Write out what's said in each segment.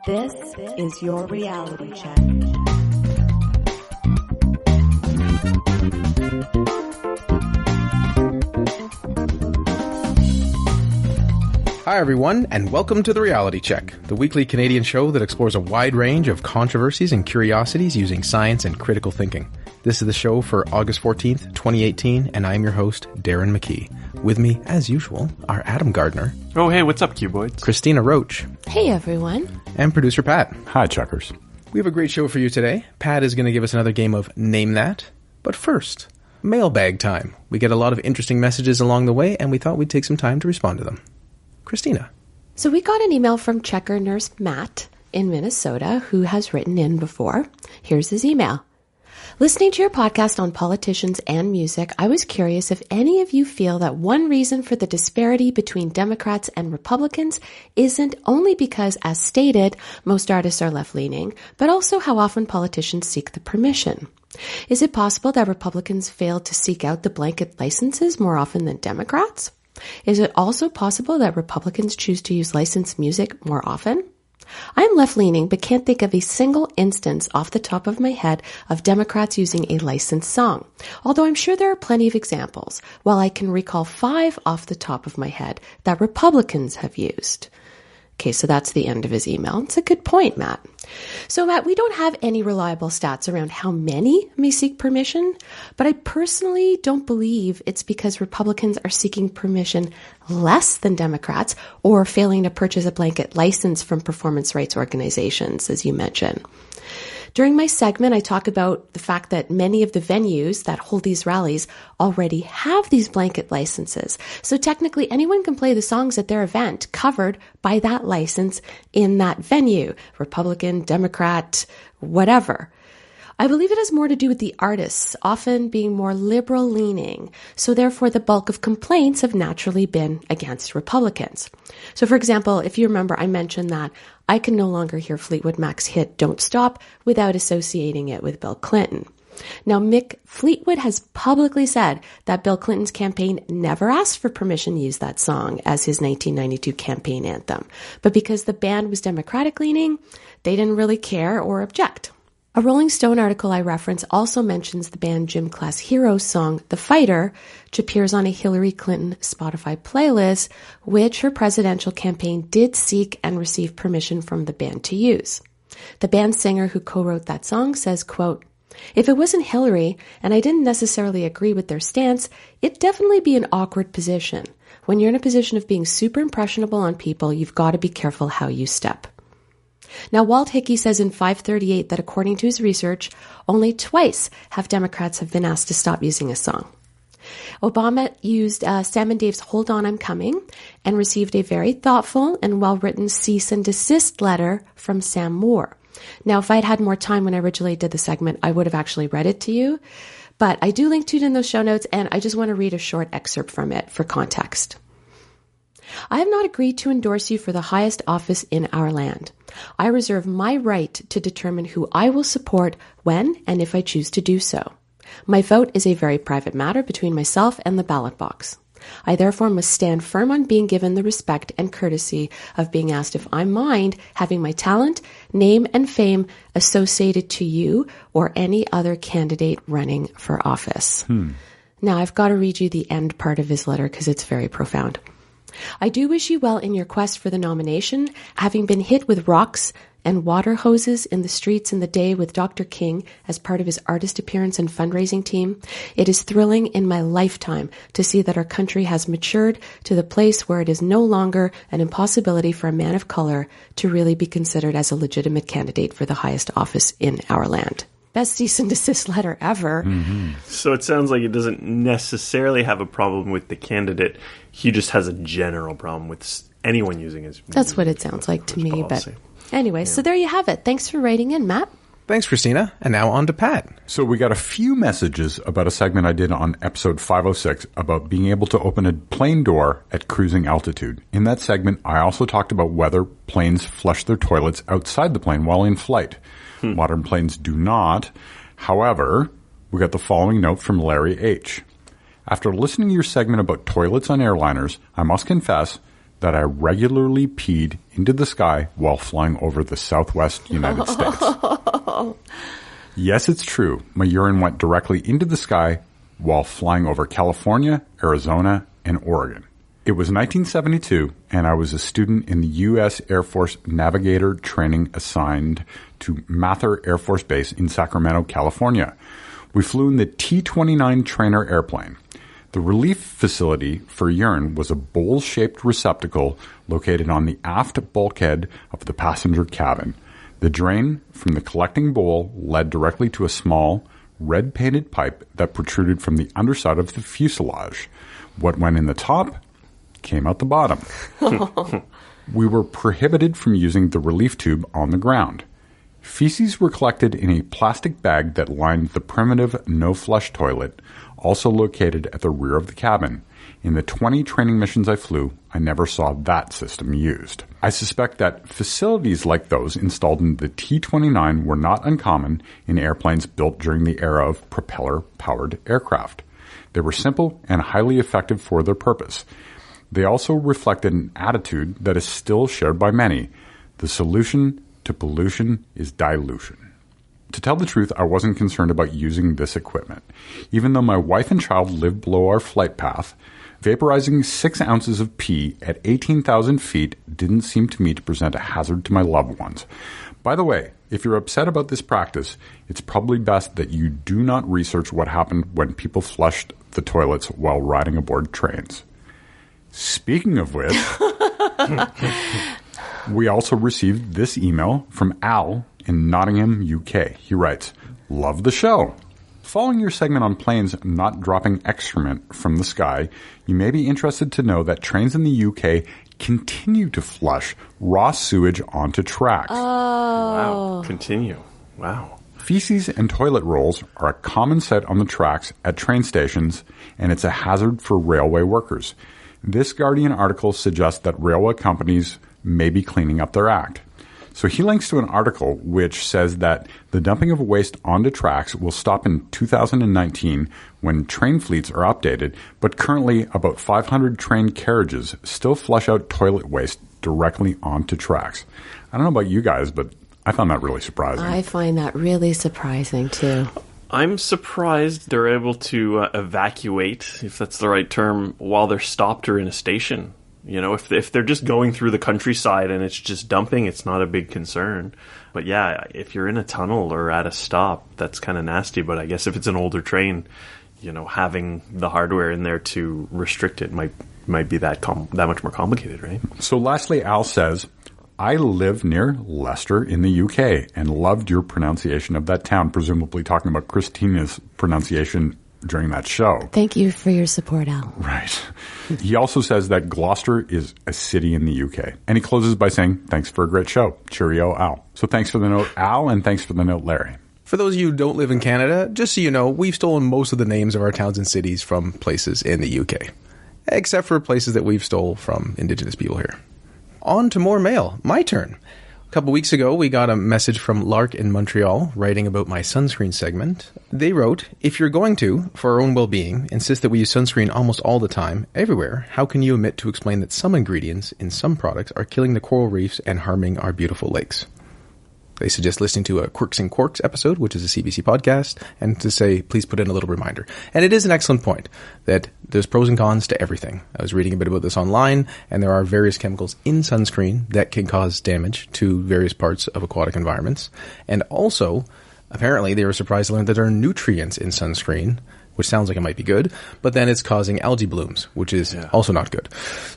This is your reality check. Hi everyone, and welcome to The Reality Check, the weekly Canadian show that explores a wide range of controversies and curiosities using science and critical thinking. This is the show for August 14th, 2018, and I'm your host, Darren McKee. With me, as usual, are Adam Gardner. Oh, hey, what's up, Cuboids? Christina Roach. Hey, everyone. And producer Pat. Hi, Chuckers. We have a great show for you today. Pat is going to give us another game of Name That. But first, mailbag time. We get a lot of interesting messages along the way, and we thought we'd take some time to respond to them. Christina. So we got an email from checker nurse Matt in Minnesota who has written in before. Here's his email. Listening to your podcast on politicians and music, I was curious if any of you feel that one reason for the disparity between Democrats and Republicans isn't only because, as stated, most artists are left-leaning, but also how often politicians seek the permission. Is it possible that Republicans fail to seek out the blanket licenses more often than Democrats? Is it also possible that Republicans choose to use licensed music more often? I'm left-leaning, but can't think of a single instance off the top of my head of Democrats using a licensed song, although I'm sure there are plenty of examples, while I can recall 5 off the top of my head that Republicans have used. Okay, so that's the end of his email. It's a good point, Matt. So, Matt, we don't have any reliable stats around how many may seek permission, but I personally don't believe it's because Republicans are seeking permission less than Democrats or failing to purchase a blanket license from performance rights organizations, as you mentioned. During my segment, I talk about the fact that many of the venues that hold these rallies already have these blanket licenses. So technically, anyone can play the songs at their event covered by that license in that venue, Republican, Democrat, whatever. I believe it has more to do with the artists often being more liberal-leaning, so therefore the bulk of complaints have naturally been against Republicans. So for example, if you remember, I mentioned that I can no longer hear Fleetwood Mac's hit Don't Stop without associating it with Bill Clinton. Now, Mick Fleetwood has publicly said that Bill Clinton's campaign never asked for permission to use that song as his 1992 campaign anthem, but because the band was Democratic-leaning, they didn't really care or object. A Rolling Stone article I reference also mentions the band Gym Class Heroes song, The Fighter, which appears on a Hillary Clinton Spotify playlist, which her presidential campaign did seek and receive permission from the band to use. The band singer who co-wrote that song says, quote, "If it wasn't Hillary, and I didn't necessarily agree with their stance, it'd definitely be an awkward position. When you're in a position of being super impressionable on people, you've got to be careful how you step." Now, Walt Hickey says in 538 that according to his research, only twice have Democrats have been asked to stop using a song. Obama used Sam and Dave's Hold On, I'm Coming and received a very thoughtful and well-written cease and desist letter from Sam Moore. Now, if I'd had more time when I originally did the segment, I would have actually read it to you, but I do link to it in those show notes, and I just want to read a short excerpt from it for context. I have not agreed to endorse you for the highest office in our land. I reserve my right to determine who I will support when and if I choose to do so. My vote is a very private matter between myself and the ballot box. I therefore must stand firm on being given the respect and courtesy of being asked if I mind having my talent, name, and fame associated to you or any other candidate running for office. Now, I've got to read you the end part of his letter because it's very profound. I do wish you well in your quest for the nomination, having been hit with rocks and water hoses in the streets in the day with Dr. King as part of his artist appearance and fundraising team. It is thrilling in my lifetime to see that our country has matured to the place where it is no longer an impossibility for a man of color to really be considered as a legitimate candidate for the highest office in our land. Best cease and desist letter ever. Mm-hmm. So it sounds like it doesn't necessarily have a problem with the candidate. He just has a general problem with anyone using his music. That's what it sounds like to me. Policy. But anyway, So there you have it. Thanks for writing in, Matt. Thanks, Christina. And now on to Pat. So we got a few messages about a segment I did on episode 506 about being able to open a plane door at cruising altitude. In that segment, I also talked about whether planes flush their toilets outside the plane while in flight. Modern planes do not. However, we got the following note from Larry H. After listening to your segment about toilets on airliners, I must confess that I regularly peed into the sky while flying over the southwest United States. Yes, it's true. My urine went directly into the sky while flying over California, Arizona, and Oregon. It was 1972, and I was a student in the U.S. Air Force Navigator training assigned to Mather Air Force Base in Sacramento, California. We flew in the T-29 trainer airplane. The relief facility for urine was a bowl-shaped receptacle located on the aft bulkhead of the passenger cabin. The drain from the collecting bowl led directly to a small, red-painted pipe that protruded from the underside of the fuselage. What went in the top came out the bottom. We were prohibited from using the relief tube on the ground. Feces were collected in a plastic bag that lined the primitive no-flush toilet, also located at the rear of the cabin. In the 20 training missions I flew, I never saw that system used. I suspect that facilities like those installed in the T-29 were not uncommon in airplanes built during the era of propeller-powered aircraft. They were simple and highly effective for their purpose. They also reflected an attitude that is still shared by many. The solution to pollution is dilution. To tell the truth, I wasn't concerned about using this equipment. Even though my wife and child lived below our flight path, vaporizing 6 ounces of pee at 18,000 feet didn't seem to me to present a hazard to my loved ones. By the way, if you're upset about this practice, it's probably best that you do not research what happened when people flushed the toilets while riding aboard trains. Speaking of which, we also received this email from Al in Nottingham, UK. He writes, "Love the show. Following your segment on planes not dropping excrement from the sky, you may be interested to know that trains in the UK continue to flush raw sewage onto tracks." Wow. Continue. Wow. Feces and toilet rolls are a common sight on the tracks at train stations, and it's a hazard for railway workers. This Guardian article suggests that railway companies may be cleaning up their act. So he links to an article which says that the dumping of waste onto tracks will stop in 2019 when train fleets are updated, but currently about 500 train carriages still flush out toilet waste directly onto tracks. I don't know about you guys, but I found that really surprising. I find that really surprising, too. I'm surprised they're able to evacuate, if that's the right term, while they're stopped or in a station. You know, if they're just going through the countryside and it's just dumping, it's not a big concern. But yeah, if you're in a tunnel or at a stop, that's kind of nasty. But I guess if it's an older train, you know, having the hardware in there to restrict it might be that much more complicated, right? So lastly, Al says, "I live near Leicester in the UK and loved your pronunciation of that town," presumably talking about Christina's pronunciation during that show. Thank you for your support, Al. Right. He also says that Gloucester is a city in the UK. And he closes by saying, "Thanks for a great show. Cheerio, Al." So thanks for the note, Al, and thanks for the note, Larry. For those of you who don't live in Canada, just so you know, we've stolen most of the names of our towns and cities from places in the UK, except for places that we've stole from Indigenous people here. On to more mail. My turn. A couple weeks ago, we got a message from Lark in Montreal writing about my sunscreen segment. They wrote, "If you're going to, for our own well-being, insist that we use sunscreen almost all the time, everywhere, how can you omit to explain that some ingredients in some products are killing the coral reefs and harming our beautiful lakes?" They suggest listening to a Quirks and Quarks episode, which is a CBC podcast, and to say, please put in a little reminder. And it is an excellent point that there's pros and cons to everything. I was reading a bit about this online, and there are various chemicals in sunscreen that can cause damage to various parts of aquatic environments. And also, apparently, they were surprised to learn that there are nutrients in sunscreen, which sounds like it might be good, but then it's causing algae blooms, which is also not good.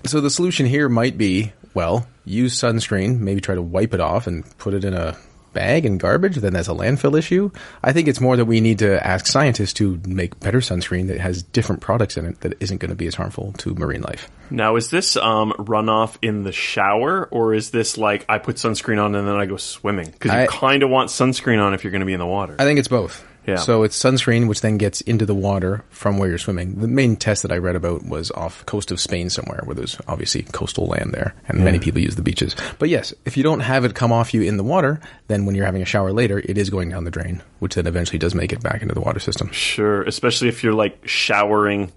So the solution here might be, well, use sunscreen, maybe try to wipe it off and put it in a bag and garbage, then that's a landfill issue. I think it's more that we need to ask scientists to make better sunscreen that has different products in it that isn't going to be as harmful to marine life. Now, is this runoff in the shower, or is this like I put sunscreen on and then I go swimming? Because you kind of want sunscreen on if you're going to be in the water. I think it's both. Yeah. So it's sunscreen, which then gets into the water from where you're swimming. The main test that I read about was off the coast of Spain somewhere, where there's obviously coastal land there, and many people use the beaches. But yes, if you don't have it come off you in the water, then when you're having a shower later, it is going down the drain, which then eventually does make it back into the water system. Sure, especially if you're like showering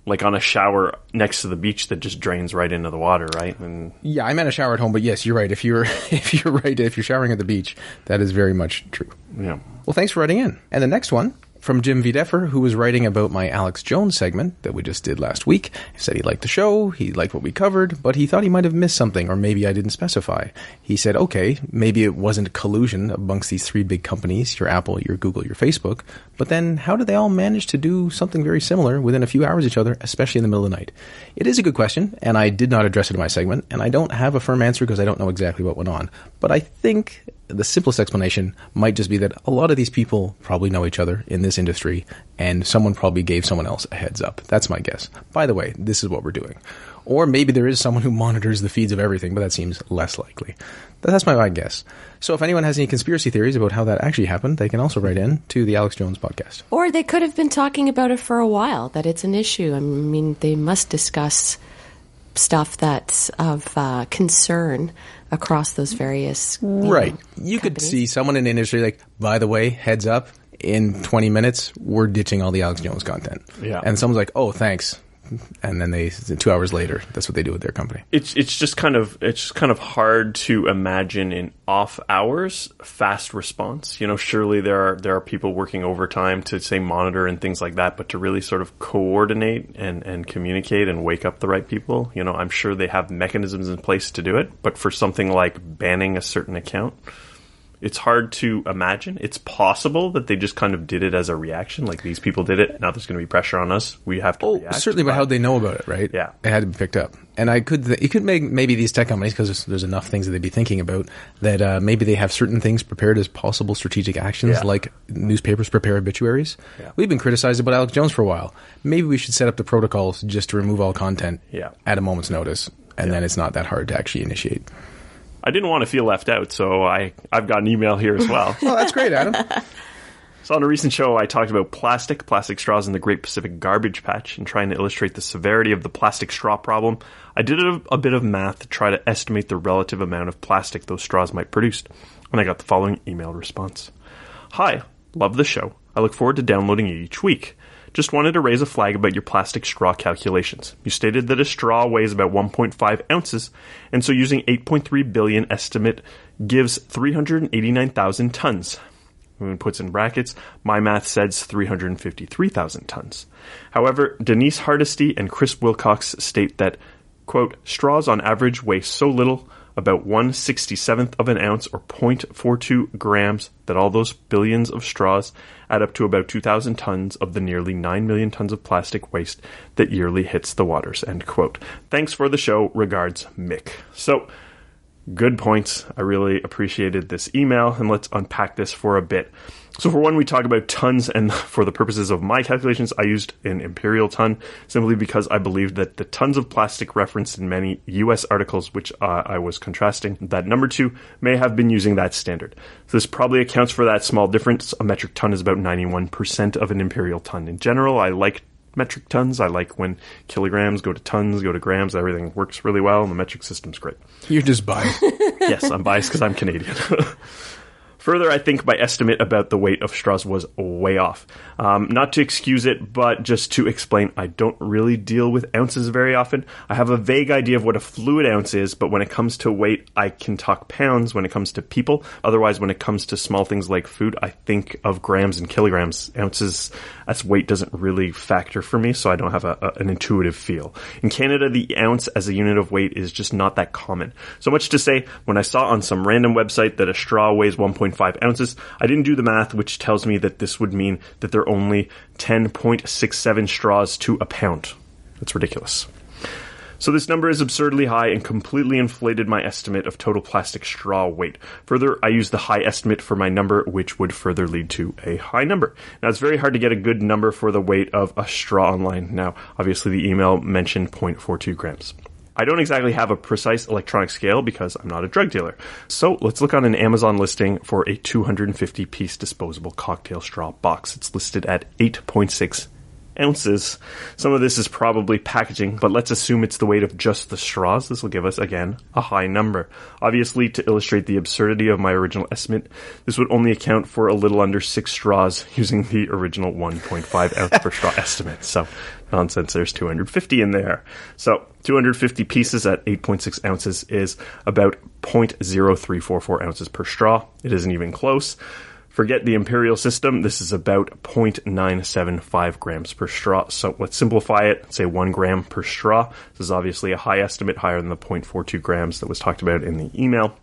like on a shower next to the beach that just drains right into the water, right? And Yeah, I meant a shower at home, but yes, you're right. If you're if you're showering at the beach, that is very much true. yeah. Well, thanks for writing in. And the next one from Jim Videffer, who was writing about my Alex Jones segment that we just did last week. He said he liked the show, he liked what we covered, but he thought he might have missed something, or maybe I didn't specify. He said, okay, maybe it wasn't collusion amongst these three big companies, your Apple, your Google, your Facebook, but then how did they all manage to do something very similar within a few hours of each other, especially in the middle of the night? It is a good question, and I did not address it in my segment, and I don't have a firm answer because I don't know exactly what went on. But I think the simplest explanation might just be that a lot of these people probably know each other in this industry, and someone probably gave someone else a heads up. That's my guess. By the way, this is what we're doing. Or maybe there is someone who monitors the feeds of everything, but that seems less likely. That's my guess. So if anyone has any conspiracy theories about how that actually happened, they can also write in to the Alex Jones podcast. Or they could have been talking about it for a while, that it's an issue. I mean, they must discuss stuff that's of concern across those various Right. You could companies. see someone in the industry like, by the way, heads up, in 20 minutes, we're ditching all the Alex Jones content. Yeah. And someone's like, oh, thanks. And then 2 hours later, that's what they do with their company. It's just kind of hard to imagine in off hours fast response. You know, surely there are people working overtime to say monitor and things like that, but to really sort of coordinate and communicate and wake up the right people, you know, I'm sure they have mechanisms in place to do it. But for something like banning a certain account, it's hard to imagine. It's possible that they just kind of did it as a reaction, like these people did it. Now there's going to be pressure on us. We have to react. Certainly, but how'd they know about it, right? Yeah. It had to be picked up. And you could make maybe these tech companies, because there's enough things that they'd be thinking about, that maybe they have certain things prepared as possible strategic actions, Yeah. like newspapers prepare obituaries. Yeah. We've been criticized about Alex Jones for a while. Maybe we should set up the protocols just to remove all content Yeah. at a moment's notice, and then it's not that hard to actually initiate. I didn't want to feel left out, so I've got an email here as well. Well, that's great, Adam. So on a recent show, I talked about plastic straws in the Great Pacific Garbage Patch, and trying to illustrate the severity of the plastic straw problem. I did a bit of math to try to estimate the relative amount of plastic those straws might produce, and I got the following email response. Hi, love the show. I look forward to downloading it each week. Just wanted to raise a flag about your plastic straw calculations. You stated that a straw weighs about 1.5 ounces, and so using 8.3 billion estimate gives 389,000 tons. When puts in brackets, my math says 353,000 tons. However, Denise Hardesty and Chris Wilcox state that, quote, straws on average weigh so little, about 1/67th of an ounce or 0.42 grams, that all those billions of straws add up to about 2,000 tons of the nearly 9 million tons of plastic waste that yearly hits the waters, end quote. Thanks for the show. Regards, Mick. So, good points. I really appreciated this email, and let's unpack this for a bit. So for one, we talk about tons, and for the purposes of my calculations, I used an imperial ton, simply because I believed that the tons of plastic referenced in many U.S. articles, which I was contrasting, that number two may have been using that standard. So this probably accounts for that small difference. A metric ton is about 91% of an imperial ton. In general, I like metric tons. I like when kilograms go to tons, go to grams. Everything works really well, and the metric system's great. You're just biased. Yes, I'm biased because I'm Canadian. Further, I think my estimate about the weight of straws was way off. Not to excuse it, but just to explain, I don't really deal with ounces very often. I have a vague idea of what a fluid ounce is, but when it comes to weight, I can talk pounds when it comes to people. Otherwise, when it comes to small things like food, I think of grams and kilograms. Ounces as weight doesn't really factor for me, so I don't have an intuitive feel. In Canada, the ounce as a unit of weight is just not that common. So much to say, when I saw on some random website that a straw weighs 1.5 ounces, I didn't do the math, which tells me that this would mean that there are only 10.67 straws to a pound. That's ridiculous. So this number is absurdly high and completely inflated my estimate of total plastic straw weight. Further, I used the high estimate for my number, which would further lead to a high number. Now, it's very hard to get a good number for the weight of a straw online. Now, obviously, the email mentioned 0.42 grams. I don't exactly have a precise electronic scale because I'm not a drug dealer. So let's look on an Amazon listing for a 250-piece disposable cocktail straw box. It's listed at 8.6 ounces. Some of this is probably packaging, but let's assume it's the weight of just the straws. This will give us, again, a high number. Obviously, to illustrate the absurdity of my original estimate, this would only account for a little under 6 straws using the original 1.5 ounce per straw estimate. So, Nonsense, there's 250 in there. So 250 pieces at 8.6 ounces is about 0.0344 ounces per straw. It isn't even close. Forget the imperial system. This is about 0.975 grams per straw. So let's simplify it. Say 1 gram per straw. This is obviously a high estimate, higher than the 0.42 grams that was talked about in the email.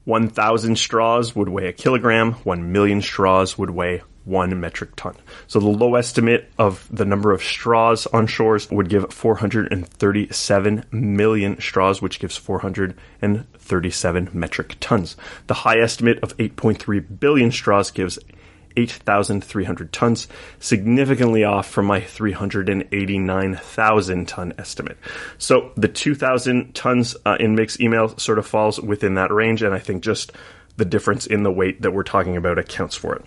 1,000 straws would weigh a kilogram. 1 million straws would weigh 1 metric ton. So the low estimate of the number of straws on shores would give 437 million straws, which gives 437 metric tons. The high estimate of 8.3 billion straws gives 8,300 tons, significantly off from my 389,000 ton estimate. So the 2,000 tons in Mick's email sort of falls within that range, and I think just the difference in the weight that we're talking about accounts for it.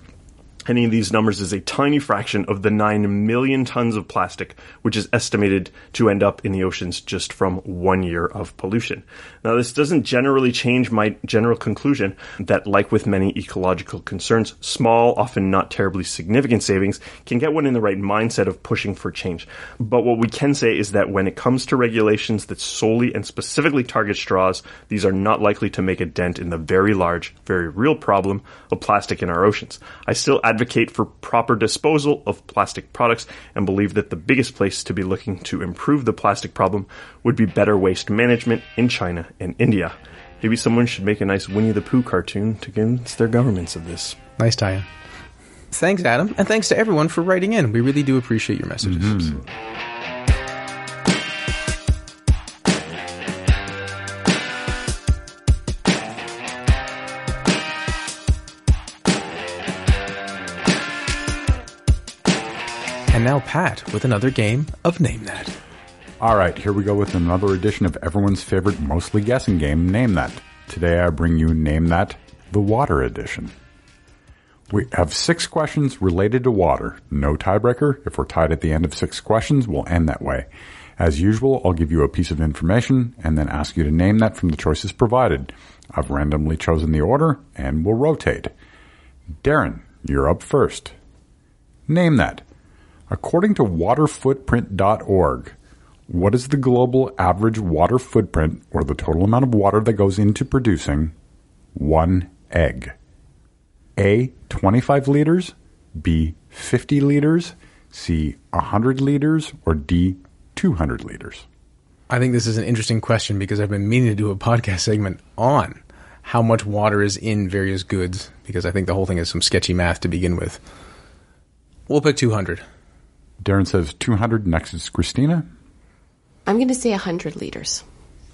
Any of these numbers is a tiny fraction of the 9 million tons of plastic, which is estimated to end up in the oceans just from 1 year of pollution. Now, this doesn't generally change my general conclusion that, like with many ecological concerns, small, often not terribly significant savings can get one in the right mindset of pushing for change. But what we can say is that when it comes to regulations that solely and specifically target straws, these are not likely to make a dent in the very large, very real problem of plastic in our oceans. I still advocate for proper disposal of plastic products and believe that the biggest place to be looking to improve the plastic problem would be better waste management in China and India. Maybe someone should make a nice Winnie the Pooh cartoon to convince their governments of this. Nice tie-in. Thanks, Adam, and thanks to everyone for writing in. We really do appreciate your messages. Mm-hmm. And now Pat with another game of Name That. All right, here we go with another edition of everyone's favorite mostly guessing game, Name That. Today I bring you Name That, the Water Edition. We have 6 questions related to water. No tiebreaker. If we're tied at the end of 6 questions, we'll end that way. As usual, I'll give you a piece of information and then ask you to name that from the choices provided. I've randomly chosen the order and we'll rotate. Darren, you're up first. Name that. According to waterfootprint.org, what is the global average water footprint, or the total amount of water that goes into producing 1 egg? A, 25 liters, B, 50 liters, C, 100 liters, or D, 200 liters? I think this is an interesting question because I've been meaning to do a podcast segment on how much water is in various goods, because I think the whole thing is some sketchy math to begin with. We'll pick 200. Darren says 200. Next is Christina. I'm going to say 100 liters.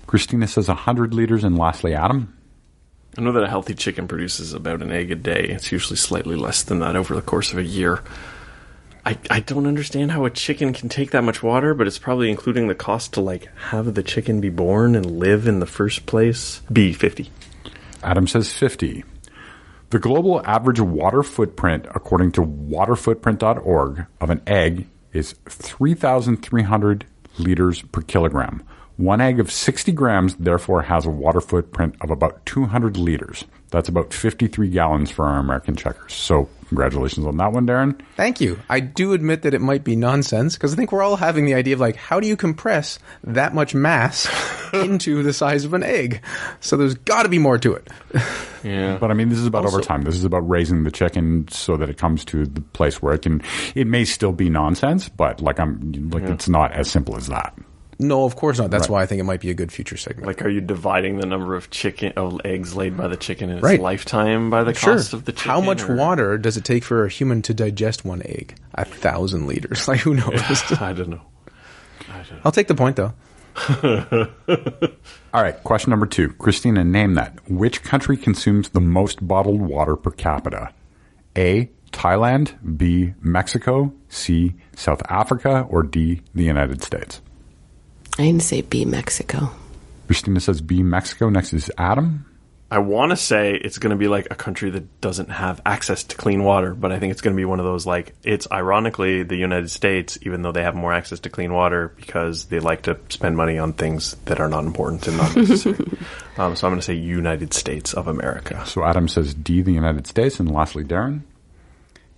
Christina says 100 liters. And lastly, Adam. I know that a healthy chicken produces about an egg a day. It's usually slightly less than that over the course of a year. I don't understand how a chicken can take that much water, but it's probably including the cost to have the chicken be born and live in the first place. B, 50. Adam says 50. The global average water footprint, according to waterfootprint.org, of an egg is 3,300 liters per kilogram. One egg of 60 grams, therefore, has a water footprint of about 200 liters. That's about 53 gallons for our American checkers. So congratulations on that one, Darren. Thank you. I do admit that it might be nonsense, because I think we're all having the idea of how do you compress that much mass into the size of an egg? So there's got to be more to it. Yeah. But I mean, this is about overtime. This is about raising the chicken so that it comes to the place where it may still be nonsense, but it's not as simple as that. No, of course not. That's why I think it might be a good future segment. Are you dividing the number of eggs laid by the chicken in its lifetime by the cost of the chicken? How much water does it take for a human to digest one egg? 1,000 liters. Who knows? Yeah, I don't know. I'll take the point, though. All right, question number 2. Christina, name that. Which country consumes the most bottled water per capita? A, Thailand, B, Mexico, C, South Africa, or D, the United States? I'm going to say B, Mexico. Christina says B, Mexico. Next is Adam. I want to say it's going to be a country that doesn't have access to clean water, but I think it's going to be one of those it's ironically the United States, even though they have more access to clean water because they like to spend money on things that are not important and not necessary. So I'm going to say United States of America. So Adam says D, the United States. And lastly, Darren.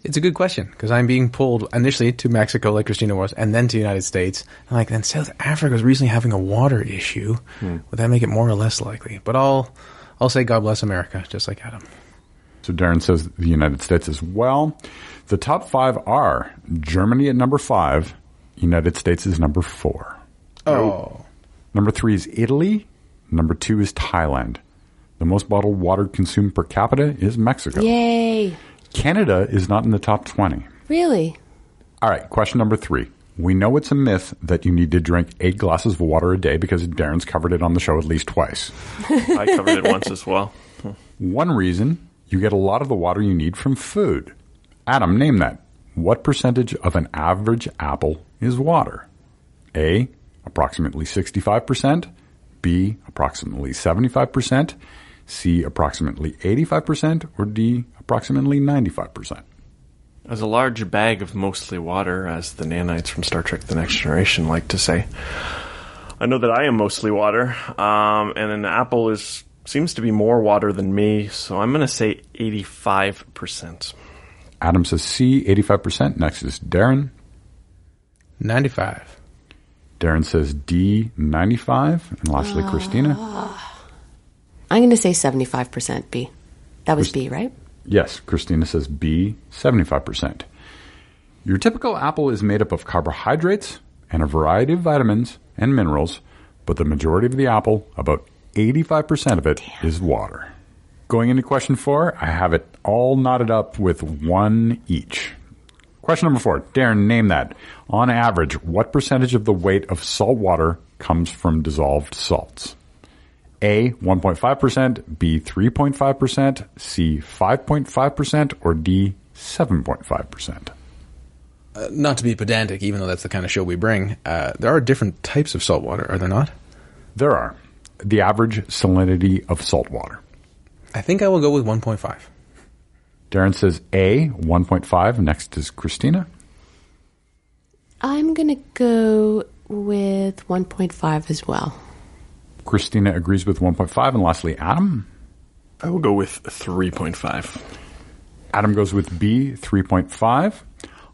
It's a good question because I'm being pulled initially to Mexico, like Christina was, and then to the United States. I'm like, then South Africa is recently having a water issue. Would that make it more or less likely? But I'll say God bless America, just like Adam. So Darren says the United States as well. The top 5 are Germany at number 5. United States is number 4. Oh. Number 3 is Italy. Number 2 is Thailand. The most bottled water consumed per capita is Mexico. Yay. Canada is not in the top 20. Really? All right, question number 3. We know it's a myth that you need to drink 8 glasses of water a day because Darren's covered it on the show at least twice. I covered it once as well. One reason, you get a lot of the water you need from food. Adam, name that. What percentage of an average apple is water? A, approximately 65%. B, approximately 75%. C, approximately 85%. Or D, approximately 95%. As a large bag of mostly water, as the nanites from Star Trek The Next Generation like to say, I know that I am mostly water, and an apple seems to be more water than me, so I'm going to say 85%. Adam says C, 85%. Next is Darren. 95. Darren says D, 95. And lastly, Christina. I'm going to say 75% B. That was B, right? Yes, Christina says B, 75%. Your typical apple is made up of carbohydrates and a variety of vitamins and minerals, but the majority of the apple, about 85% of it, is water. Going into question 4, I have it all knotted up with 1 each. Question number 4, Darren, name that. On average, what percentage of the weight of salt water comes from dissolved salts? A, 1.5%, B, 3.5%, C, 5.5%, or D, 7.5%. Not to be pedantic, even though that's the kind of show we bring, there are different types of salt water, are there not? There are. The average salinity of salt water. I think I will go with 1.5. Darren says A, 1.5. Next is Christina. I'm going to go with 1.5 as well. Christina agrees with 1.5. And lastly, Adam. I will go with 3.5. Adam goes with B, 3.5.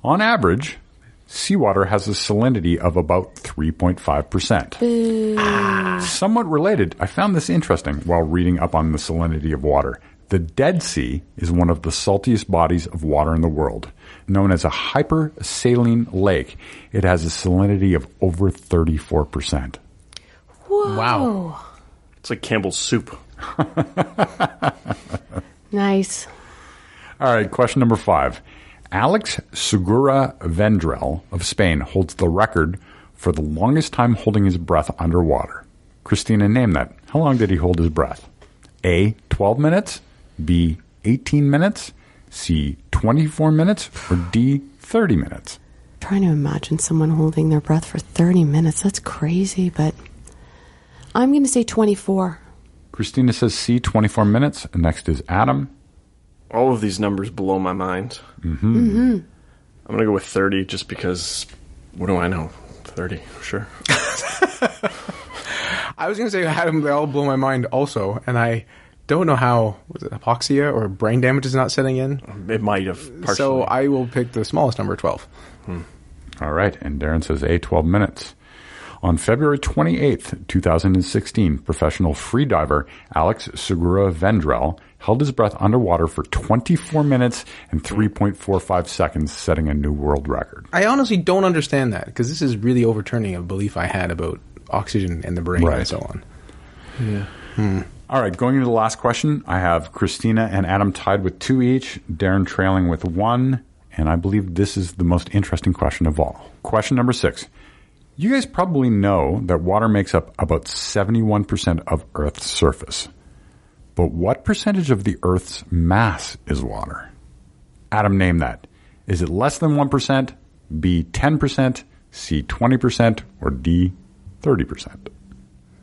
On average, seawater has a salinity of about 3.5%. Somewhat related, I found this interesting while reading up on the salinity of water. The Dead Sea is one of the saltiest bodies of water in the world. Known as a hypersaline lake, it has a salinity of over 34%. Whoa. Wow. It's like Campbell's soup. Nice. All right, question number 5. Alex Segura Vendrell of Spain holds the record for the longest time holding his breath underwater. Christina, name that. How long did he hold his breath? A, 12 minutes, B, 18 minutes, C, 24 minutes, or D, 30 minutes? Trying to imagine someone holding their breath for 30 minutes. That's crazy, but I'm going to say 24. Christina says C, 24 minutes. Next is Adam. All of these numbers blow my mind. Mm-hmm. I'm going to go with 30 just because, what do I know? 30, sure. I was going to say Adam, they all blow my mind also, and I don't know how, was it hypoxia or brain damage is not setting in? It might have partially. So I will pick the smallest number, 12. All right, and Darren says A, 12 minutes. On February 28th, 2016, professional freediver Alex Segura Vendrell held his breath underwater for 24 minutes and 3.45 seconds, setting a new world record. I honestly don't understand that, because this is really overturning a belief I had about oxygen in the brain and so on. Yeah. All right, going into the last question, I have Christina and Adam tied with 2 each, Darren trailing with 1, and I believe this is the most interesting question of all. Question number 6. You guys probably know that water makes up about 71% of Earth's surface. But what percentage of the Earth's mass is water? Adam, name that. Is it less than 1%, B, 10%, C, 20%, or D, 30%?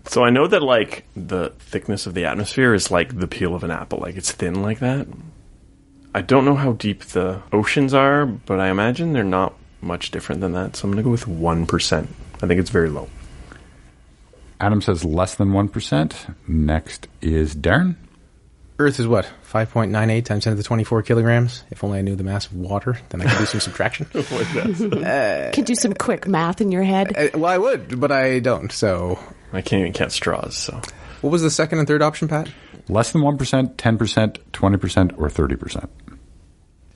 So I know that, like, the thickness of the atmosphere is like the peel of an apple. Like, it's thin like that. I don't know how deep the oceans are, but I imagine they're not much different than that. So I'm going to go with 1%. I think it's very low. Adam says less than 1%. Next is Darren. Earth is what? 5.98 times 10 to the 24 kilograms? If only I knew the mass of water, then I could do some subtraction. Can do some quick math in your head. Well, I would, but I don't, so... I can't even count straws, so... What was the second and third option, Pat? Less than 1%, 10%, 20%, or 30%.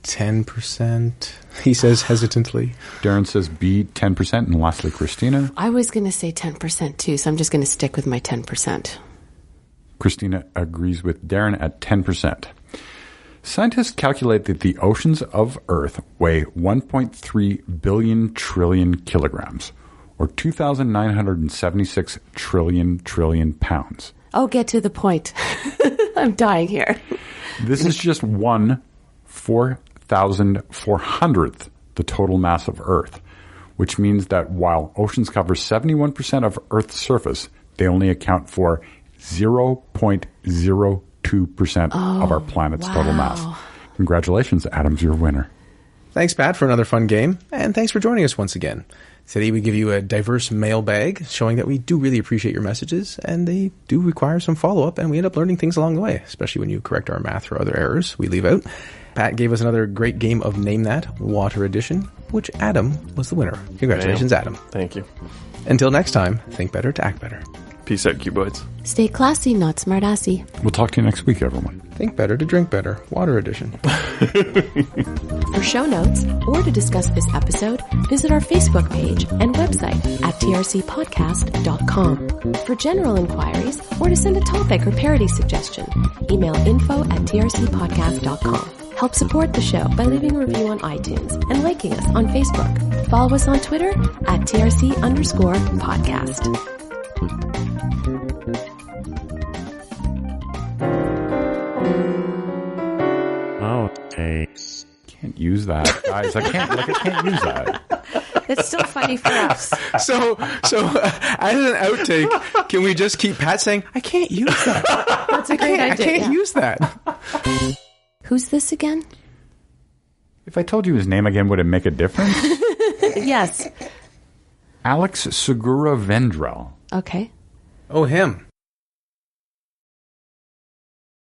10%, he says hesitantly. Darren says B, 10%, and lastly, Christina. I was going to say 10% too, so I'm just going to stick with my 10%. Christina agrees with Darren at 10%. Scientists calculate that the oceans of Earth weigh 1.3 billion trillion kilograms, or 2,976 trillion pounds. Oh, get to the point. I'm dying here. This is just 1/4,400th the total mass of Earth, which means that while oceans cover 71% of Earth's surface, they only account for 0.02% of our planet's total mass. Congratulations, Adam's your winner. Thanks, Pat, for another fun game, and thanks for joining us once again. Today we give you a diverse mailbag, showing that we do really appreciate your messages, and they do require some follow-up, and we end up learning things along the way, especially when you correct our math or other errors we leave out. Pat gave us another great game of Name That, Water Edition, which Adam was the winner. Congratulations, Adam. Thank you. Until next time, think better to act better. Peace out, cuboids. Stay classy, not smartassy. We'll talk to you next week, everyone. Think better to drink better. Water Edition. For show notes or to discuss this episode, visit our Facebook page and website at trcpodcast.com. For general inquiries or to send a topic or parody suggestion, email info@trcpodcast.com. Help support the show by leaving a review on iTunes and liking us on Facebook. Follow us on Twitter at TRC_podcast. Outtakes. Can't use that, guys. I can't use that. It's still funny for us. So as an outtake, can we just keep Pat saying, I can't use that. That's a great idea. I can't use that. Who's this again? If I told you his name again, would it make a difference? Yes. Alex Segura Vendrell. Okay. Oh, him.